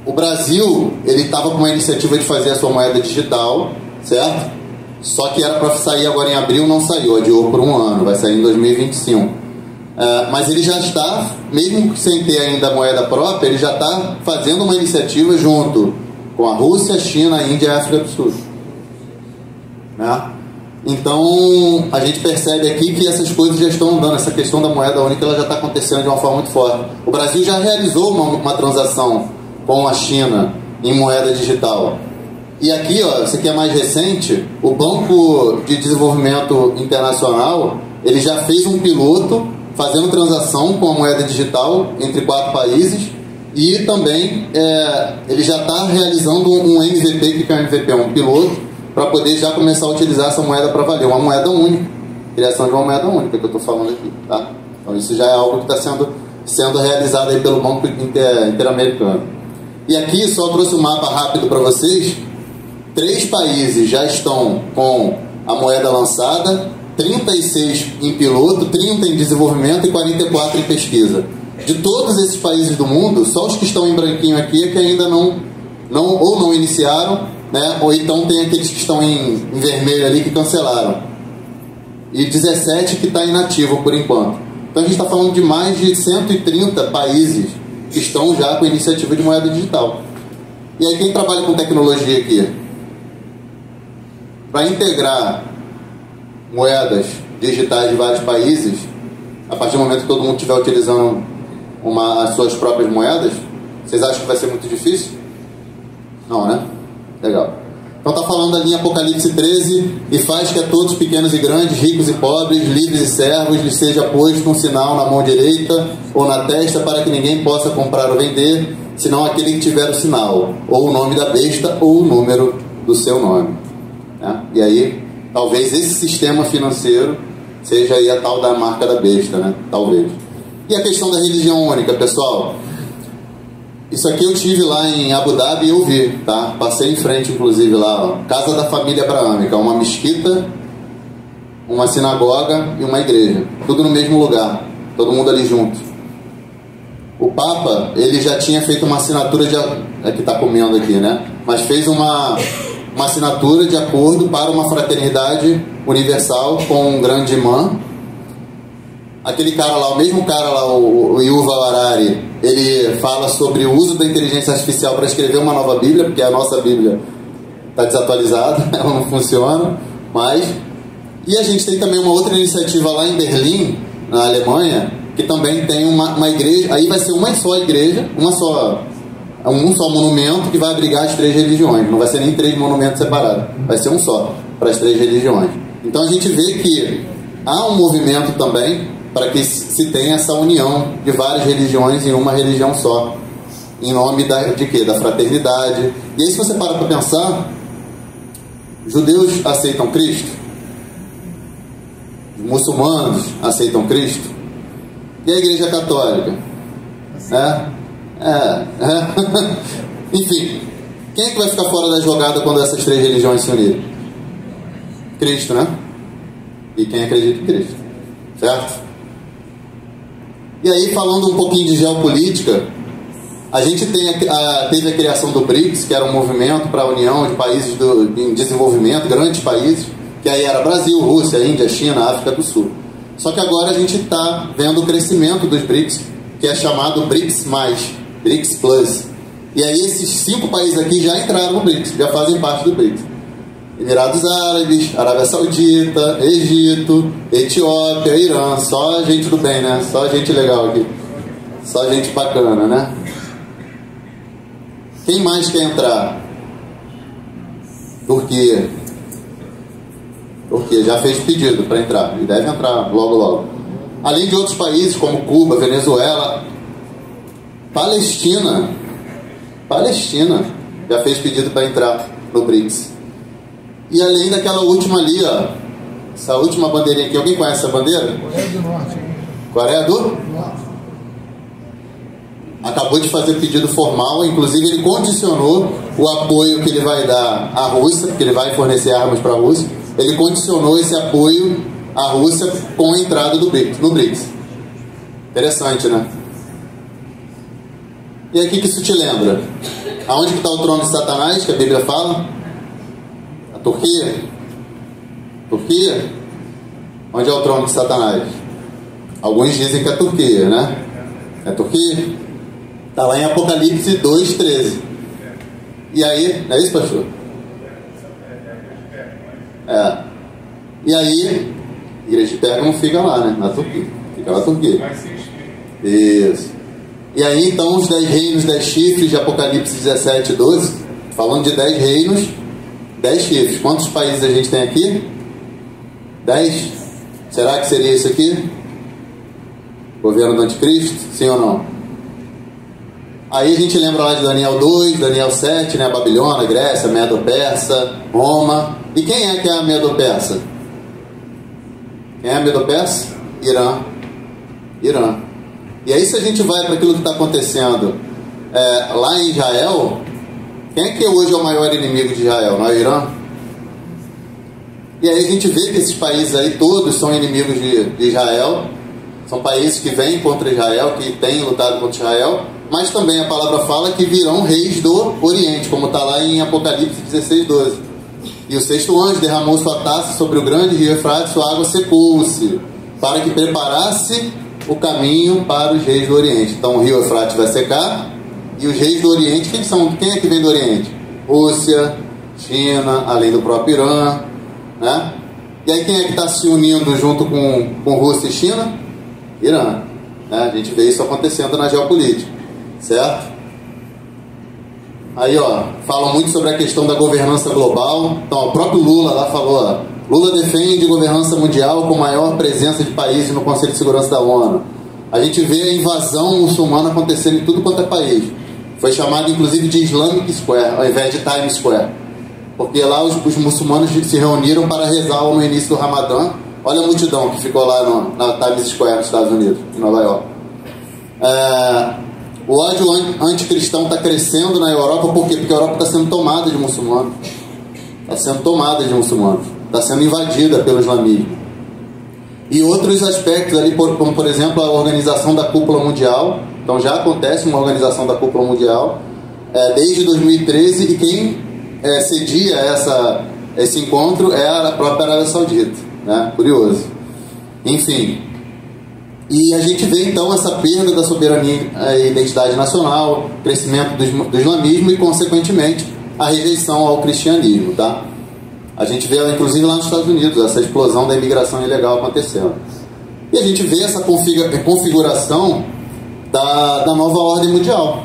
Speaker 1: O Brasil, ele estava com uma iniciativa de fazer a sua moeda digital, certo? Só que era para sair agora em abril, não saiu, adiou por um ano, vai sair em 2025. Mas ele já está, mesmo sem ter ainda a moeda própria, ele já está fazendo uma iniciativa junto com a Rússia, a China, a Índia e a África do Sul. Né? Então, a gente percebe aqui que essas coisas já estão andando, essa questão da moeda única ela já está acontecendo de uma forma muito forte. O Brasil já realizou uma transação com a China em moeda digital. E aqui, ó, isso aqui é mais recente, o Banco de Desenvolvimento Internacional, ele já fez um piloto fazendo transação com a moeda digital entre 4 países e também ele já está realizando um MVP, que é um MVP, um piloto, para poder já começar a utilizar essa moeda para valer, uma moeda única, criação de uma moeda única que eu estou falando aqui, tá? Então isso já é algo que está sendo realizado aí pelo Banco Interamericano. E aqui só trouxe um mapa rápido para vocês. 3 países já estão com a moeda lançada, 36 em piloto, 30 em desenvolvimento e 44 em pesquisa. De todos esses países do mundo, só os que estão em branquinho aqui é que ainda não iniciaram, né? Ou então tem aqueles que estão em vermelho ali que cancelaram. E 17 que está inativo por enquanto. Então a gente está falando de mais de 130 países que estão já com a iniciativa de moeda digital. E aí quem trabalha com tecnologia aqui? Para integrar moedas digitais de vários países, a partir do momento que todo mundo estiver utilizando as suas próprias moedas, vocês acham que vai ser muito difícil? Não, né? Legal. Então está falando ali em Apocalipse 13: e faz que a todos, pequenos e grandes, ricos e pobres, livres e servos, lhes seja posto um sinal na mão direita ou na testa, para que ninguém possa comprar ou vender, senão aquele que tiver o sinal, ou o nome da besta, ou o número do seu nome. E aí, talvez esse sistema financeiro seja aí a tal da marca da besta, né? Talvez. E a questão da religião única, pessoal? Isso aqui eu tive lá em Abu Dhabi e eu vi, tá? Passei em frente, inclusive, lá, ó. Casa da Família Abraâmica, uma mesquita, uma sinagoga e uma igreja. Tudo no mesmo lugar, todo mundo ali junto. O Papa, ele já tinha feito uma assinatura de... É que tá comendo aqui, né? Mas fez uma assinatura de acordo para uma fraternidade universal com um grande imã. Aquele cara lá, o mesmo cara lá, o Yuval Harari, ele fala sobre o uso da inteligência artificial para escrever uma nova Bíblia, porque a nossa Bíblia está desatualizada, ela não funciona mais. E a gente tem também uma outra iniciativa lá em Berlim, na Alemanha, que também tem uma igreja. Aí vai ser uma só igreja, um só monumento que vai abrigar as 3 religiões. Não vai ser nem 3 monumentos separados, vai ser um só para as 3 religiões. Então a gente vê que há um movimento também para que se tenha essa união de várias religiões em uma religião só. em nome de quê? Da fraternidade. E aí, se você para pensar, judeus aceitam Cristo, muçulmanos aceitam Cristo, e a Igreja Católica? Enfim, quem é que vai ficar fora da jogada quando essas três religiões se unirem? Cristo, né? E quem acredita em Cristo, certo? E aí, falando um pouquinho de geopolítica, a gente teve a criação do BRICS, que era um movimento para a união de países em desenvolvimento, grandes países, que aí era Brasil, Rússia, Índia, China, África do Sul. Só que agora a gente está vendo o crescimento dos BRICS, que é chamado BRICS+, BRICS Plus. E aí esses 5 países aqui já entraram no BRICS, já fazem parte do BRICS. Emirados Árabes, Arábia Saudita, Egito, Etiópia, Irã. Só gente do bem, né? Só gente legal aqui. Só gente bacana, né? Quem mais quer entrar? Turquia. Turquia já fez pedido para entrar e deve entrar logo logo. Além de outros países como Cuba, Venezuela, Palestina já fez pedido para entrar no BRICS. E além daquela última ali, ó, essa última bandeirinha aqui, alguém conhece essa bandeira?
Speaker 2: Coreia do Norte.
Speaker 1: Coreia do
Speaker 2: Norte.
Speaker 1: Acabou de fazer pedido formal, inclusive ele condicionou o apoio que ele vai dar à Rússia, porque ele vai fornecer armas para a Rússia. Ele condicionou esse apoio à Rússia com a entrada no BRICS. Interessante, né? E aí, o que isso te lembra? Aonde que está o trono de Satanás, que a Bíblia fala? A Turquia? Turquia? Onde é o trono de Satanás? Alguns dizem que é a Turquia, né? É a Turquia? Está lá em Apocalipse 2:13. E aí, não é isso, pastor? E aí, a igreja de Pérgamo fica lá, né? Na Turquia. Fica na Turquia. Isso. E aí, então, os 10 reinos, 10 chifres de Apocalipse 17:12, falando de 10 reinos, 10 chifres. Quantos países a gente tem aqui? 10? Será que seria isso aqui? Governo do Anticristo? Sim ou não? Aí a gente lembra lá de Daniel 2, Daniel 7, né? Babilônia, Grécia, Medo-Persa, Roma. E quem é que é a Medo-Persa? Quem é a Medo-Persa? Irã. E aí, se a gente vai para aquilo que está acontecendo lá em Israel, quem é que hoje é o maior inimigo de Israel? Não é o Irã? E aí a gente vê que esses países aí todos são inimigos de Israel. São países que vêm contra Israel, que têm lutado contra Israel, mas também a palavra fala que virão reis do Oriente, como está lá em Apocalipse 16:12. E o 6º anjo derramou sua taça sobre o grande rio Eufrates, sua água secou-se, para que preparasse o caminho para os reis do Oriente. Então o rio Eufrates vai secar, e os reis do Oriente, quem são? Quem é que vem do Oriente? Rússia, China, além do próprio Irã, né? E aí quem é que está se unindo junto com Rússia e China? Irã, né? A gente vê isso acontecendo na geopolítica, certo? Aí, ó, falam muito sobre a questão da governança global. Então, o próprio Lula lá falou, ó, Lula defende governança mundial com maior presença de países no Conselho de Segurança da ONU. A gente vê a invasão muçulmana acontecendo em tudo quanto é país. Foi chamado, inclusive, de Islamic Square, ao invés de Times Square. Porque lá os muçulmanos se reuniram para rezar no início do Ramadã. Olha a multidão que ficou lá na Times Square, nos Estados Unidos, em Nova York. O ódio anticristão está crescendo na Europa. Por quê? Porque a Europa está sendo tomada de muçulmanos. Está sendo tomada de muçulmanos. Está sendo invadida pelo islamismo. E outros aspectos ali, como por exemplo a organização da Cúpula Mundial. Então já acontece uma organização da Cúpula Mundial desde 2013, e quem cedia esse encontro é a própria Arábia Saudita, né? Curioso. Enfim. E a gente vê então essa perda da soberania e identidade nacional, crescimento do islamismo e, consequentemente, a rejeição ao cristianismo, tá? A gente vê, inclusive, lá nos Estados Unidos, essa explosão da imigração ilegal acontecendo. E a gente vê essa configuração da nova ordem mundial.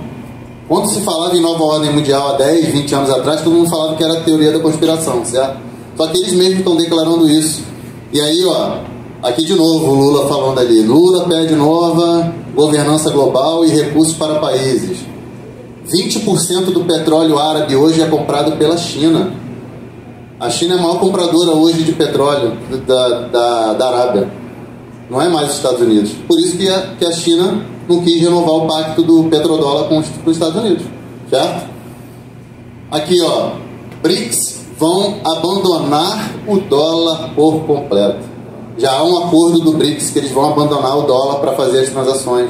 Speaker 1: Quando se falava em nova ordem mundial há 10, 20 anos atrás, todo mundo falava que era a teoria da conspiração, certo? Só que eles mesmos estão declarando isso. E aí, ó, aqui de novo o Lula falando ali, Lula pede nova governança global e recursos para países. 20% do petróleo árabe hoje é comprado pela China. A China é a maior compradora hoje de petróleo da Arábia. Não é mais os Estados Unidos. Por isso que a China não quis renovar o pacto do petrodólar com os Estados Unidos. Certo? Aqui, ó. BRICS vão abandonar o dólar por completo. Já há um acordo do BRICS que eles vão abandonar o dólar para fazer as transações.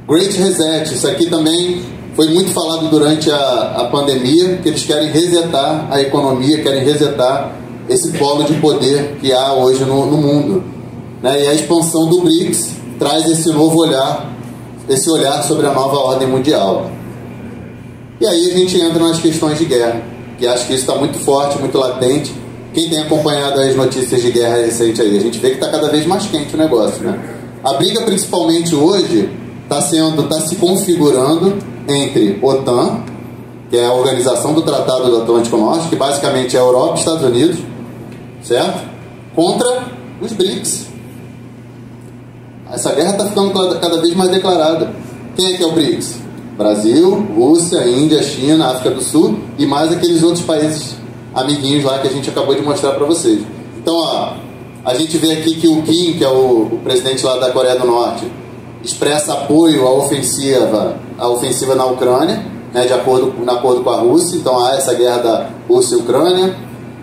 Speaker 1: Great Reset, isso aqui também foi muito falado durante a pandemia, que eles querem resetar a economia, querem resetar esse polo de poder que há hoje no mundo. Né? E a expansão do BRICS traz esse novo olhar, esse olhar sobre a nova ordem mundial. E aí a gente entra nas questões de guerra, que acho que isso está muito forte, muito latente. Quem tem acompanhado as notícias de guerra recente aí, a gente vê que está cada vez mais quente o negócio, né? A briga principalmente hoje está se configurando entre OTAN, que é a Organização do Tratado do Atlântico Norte, que basicamente é a Europa e Estados Unidos, certo? Contra os BRICS. Essa guerra está ficando cada vez mais declarada. Quem é que é o BRICS? Brasil, Rússia, Índia, China, África do Sul e mais aqueles outros países amiguinhos lá que a gente acabou de mostrar para vocês. Então, ó, a gente vê aqui que o Kim, que é o presidente lá da Coreia do Norte, expressa apoio à ofensiva na Ucrânia, né, de acordo com a Rússia. Então há essa guerra da Rússia e Ucrânia.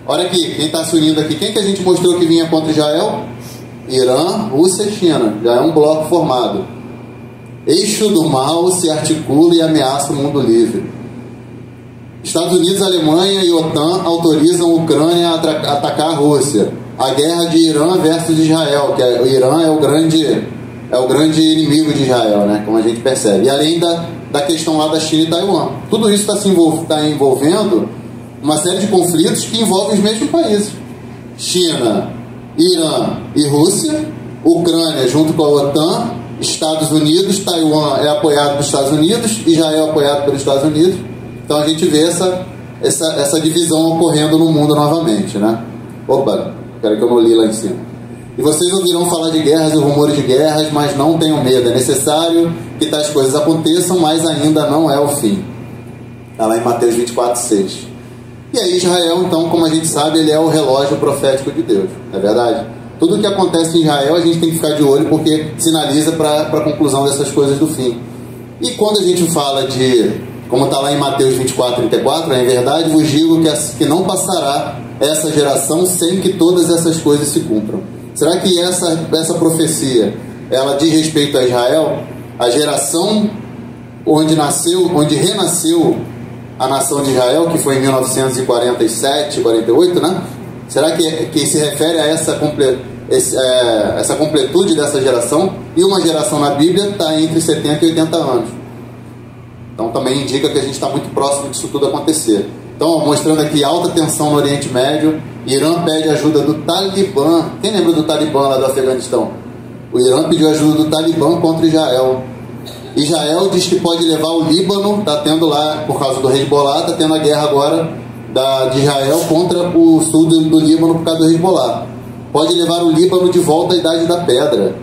Speaker 1: Olha aqui, quem está se unindo aqui, quem que a gente mostrou que vinha contra Israel? Irã, Rússia e China. Já é um bloco formado. Eixo do mal se articula e ameaça o mundo livre. Estados Unidos, Alemanha e OTAN autorizam a Ucrânia a atacar a Rússia. A guerra de Irã versus Israel, que o Irã é o grande inimigo de Israel, né? Como a gente percebe. E além da questão lá da China e Taiwan. Tudo isso está envolvendo uma série de conflitos que envolvem os mesmos países. China, Irã e Rússia, Ucrânia junto com a OTAN, Estados Unidos, Taiwan é apoiado pelos Estados Unidos, Israel é apoiado pelos Estados Unidos. Então a gente vê essa divisão ocorrendo no mundo novamente, né? Opa, espera que eu não li lá em cima. E vocês ouvirão falar de guerras e rumores de guerras, mas não tenham medo. É necessário que tais coisas aconteçam, mas ainda não é o fim. Está lá em Mateus 24:6. E aí Israel, então, como a gente sabe, ele é o relógio profético de Deus. Não é verdade? Tudo o que acontece em Israel a gente tem que ficar de olho, porque sinaliza para a conclusão dessas coisas do fim. E quando a gente fala como está lá em Mateus 24:34, é verdade, vos digo que não passará essa geração sem que todas essas coisas se cumpram. Será que essa profecia, ela diz respeito a Israel? A geração onde renasceu a nação de Israel, que foi em 1947, 48, né? Será que se refere a essa completude dessa geração? E uma geração na Bíblia está entre 70 e 80 anos. Então também indica que a gente está muito próximo disso tudo acontecer. Então, mostrando aqui alta tensão no Oriente Médio. Irã pede ajuda do Talibã. Quem lembra do Talibã lá do Afeganistão? O Irã pediu ajuda do Talibã contra Israel. Israel diz que pode levar o Líbano, está tendo lá, por causa do Hezbollah, está tendo a guerra agora de Israel contra o sul do Líbano por causa do Hezbollah. Pode levar o Líbano de volta à Idade da Pedra.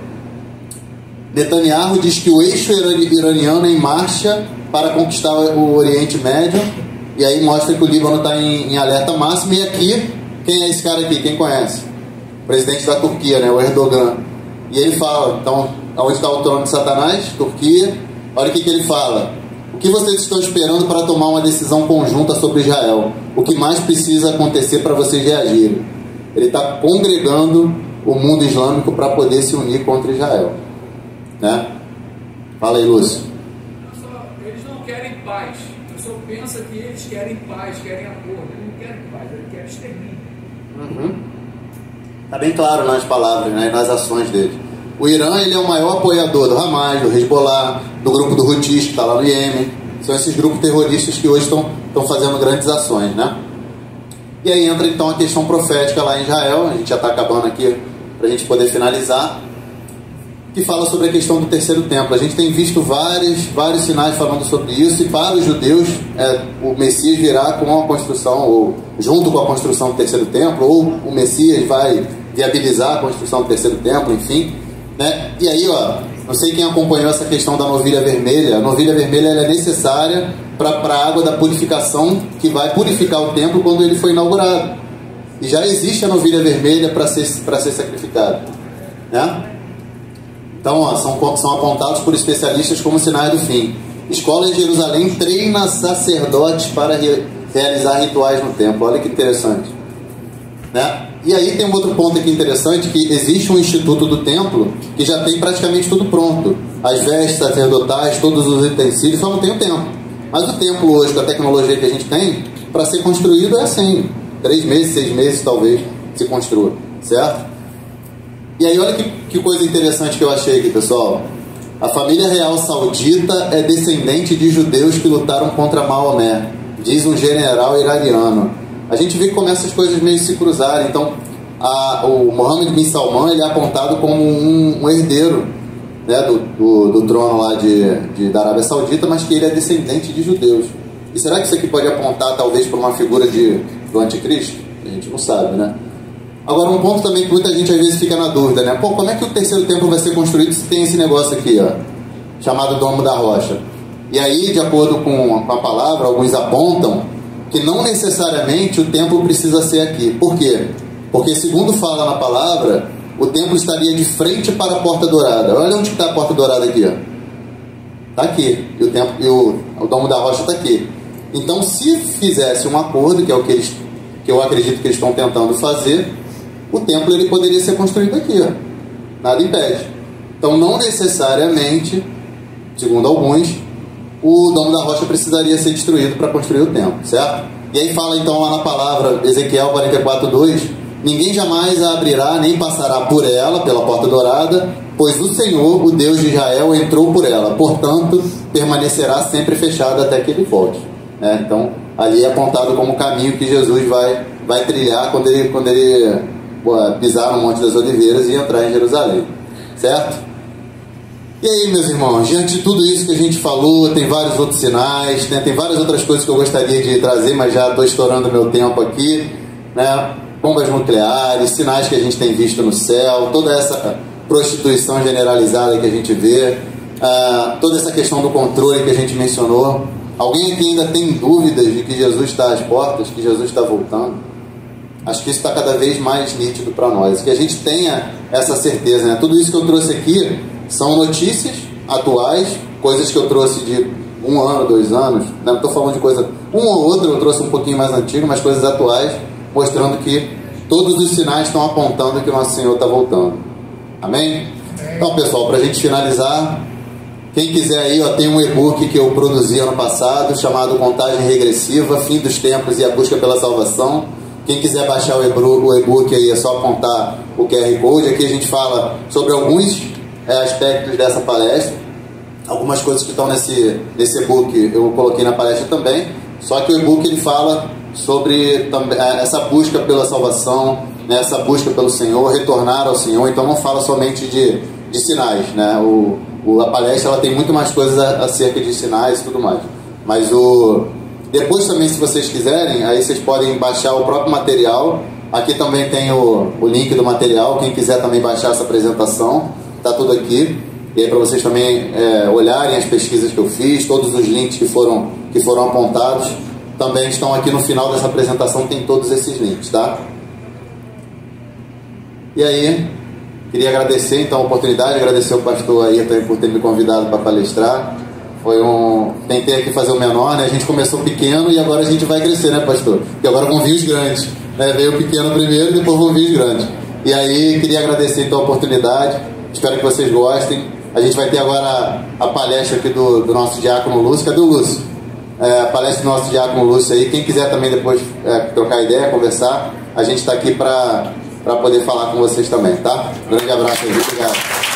Speaker 1: Netanyahu diz que o eixo iraniano é em marcha para conquistar o Oriente Médio. E aí mostra que o Líbano está em alerta máximo. E aqui, quem é esse cara aqui? Quem conhece? O presidente da Turquia, né? O Erdogan. E ele fala, então, onde está o trono de Satanás? Turquia. Olha o que ele fala. O que vocês estão esperando para tomar uma decisão conjunta sobre Israel? O que mais precisa acontecer para vocês reagirem? Ele está congregando o mundo islâmico para poder se unir contra Israel. Né? Fala aí, Lúcio.
Speaker 3: Eles não querem paz. A pessoa pensa que eles querem paz, querem acordo. Eles não querem paz, eles querem extermínio.
Speaker 1: Está bem claro nas palavras, né, nas ações dele. O Irã, ele é o maior apoiador do Hamas, do Hezbollah, do grupo do Houthis, que está lá no Iêmen. São esses grupos terroristas que hoje estão fazendo grandes ações, né? E aí entra então a questão profética lá em Israel. A gente já está acabando aqui para a gente poder finalizar, que fala sobre a questão do terceiro templo. A gente tem visto vários sinais falando sobre isso, e para os judeus o Messias virá com a construção, ou junto com a construção do terceiro templo, ou o Messias vai viabilizar a construção do terceiro templo, enfim, né? E aí, ó, Não sei quem acompanhou essa questão da novilha vermelha. A novilha vermelha ela é necessária para a água da purificação que vai purificar o templo quando ele foi inaugurado. E já existe a novilha vermelha para ser sacrificada, né? Então, ó, são apontados por especialistas como sinais do fim. Escola em Jerusalém treina sacerdotes para realizar rituais no templo. Olha que interessante, né? E aí tem um outro ponto aqui interessante, que existe um instituto do templo que já tem praticamente tudo pronto. As vestes sacerdotais, todos os utensílios, só não tem o templo. Mas o templo hoje, com a tecnologia que a gente tem, para ser construído é assim. 3 meses, 6 meses talvez se construa, certo? E aí olha que coisa interessante que eu achei aqui, pessoal. A família real saudita é descendente de judeus que lutaram contra Maomé, diz um general iraniano. A gente vê que começa essas coisas meio se cruzarem. Então, o Mohammed bin Salman ele é apontado como um herdeiro, né, do trono lá da Arábia Saudita, mas que ele é descendente de judeus. E será que isso aqui pode apontar talvez para uma figura do anticristo? A gente não sabe, né? Agora, um ponto também que muita gente às vezes fica na dúvida, né? Pô, como é que o terceiro templo vai ser construído se tem esse negócio aqui, ó, chamado Domo da Rocha? E aí, de acordo com a palavra, alguns apontam que não necessariamente o templo precisa ser aqui. Por quê? Porque, segundo fala na palavra, o templo estaria de frente para a Porta Dourada. Olha onde está a Porta Dourada aqui, ó. Está aqui. E o Domo da Rocha está aqui. Então, se fizesse um acordo, que é o que eu acredito que eles estão tentando fazer, o templo ele poderia ser construído aqui, ó. Nada impede. Então, não necessariamente, segundo alguns, o Domo da Rocha precisaria ser destruído para construir o templo, certo? E aí fala então lá na palavra, Ezequiel 44:2, ninguém jamais a abrirá nem passará por ela, pela Porta Dourada, pois o Senhor, o Deus de Israel, entrou por ela, portanto, permanecerá sempre fechada até que ele volte. Então, ali é apontado como o caminho que Jesus vai trilhar quando ele pisar no Monte das Oliveiras e entrar em Jerusalém, certo? E aí, meus irmãos, diante de tudo isso que a gente falou, tem vários outros sinais, né? Tem várias outras coisas que eu gostaria de trazer, mas já estou estourando meu tempo aqui, né? Bombas nucleares, sinais que a gente tem visto no céu, toda essa prostituição generalizada que a gente vê, toda essa questão do controle que a gente mencionou. Alguém aqui ainda tem dúvidas de que Jesus está às portas, que Jesus está voltando? Acho que isso está cada vez mais nítido para nós, que a gente tenha essa certeza, né? Tudo isso que eu trouxe aqui são notícias atuais, coisas que eu trouxe de 1 ano, 2 anos, não estou falando de coisa, um ou outro eu trouxe um pouquinho mais antigo, mas coisas atuais, mostrando que todos os sinais estão apontando que o nosso Senhor está voltando. Amém? Então, pessoal, para a gente finalizar, quem quiser aí, ó, tem um e-book que eu produzi ano passado, chamado Contagem Regressiva, Fim dos Tempos e a Busca pela Salvação. Quem quiser baixar o e-book aí, é só apontar o QR Code. Aqui a gente fala sobre alguns aspectos dessa palestra. Algumas coisas que estão nesse e-book eu coloquei na palestra também. Só que o e-book ele fala sobre essa busca pela salvação, né, essa busca pelo Senhor, retornar ao Senhor. Então não fala somente de sinais, né? A palestra ela tem muito mais coisas acerca de sinais e tudo mais. Mas depois também, se vocês quiserem, aí vocês podem baixar o próprio material. Aqui também tem o link do material. Quem quiser também baixar essa apresentação, tá tudo aqui. E aí para vocês também olharem as pesquisas que eu fiz, todos os links que foram apontados, também estão aqui no final dessa apresentação, tem todos esses links, tá? E aí, queria agradecer então a oportunidade, agradecer ao pastor aí também por ter me convidado para palestrar. Tentei aqui fazer o menor, né? A gente começou pequeno e agora a gente vai crescer, né, pastor? Porque agora vão vir os grandes, né? Veio o pequeno primeiro e depois vão vir os grandes. E aí, queria agradecer então a oportunidade, espero que vocês gostem. A gente vai ter agora a palestra aqui do nosso diácono Lúcio. Cadê o Lúcio? A palestra do nosso diácono Lúcio aí. Quem quiser também depois trocar ideia, conversar, a gente está aqui para poder falar com vocês também, tá? Grande abraço aí, obrigado.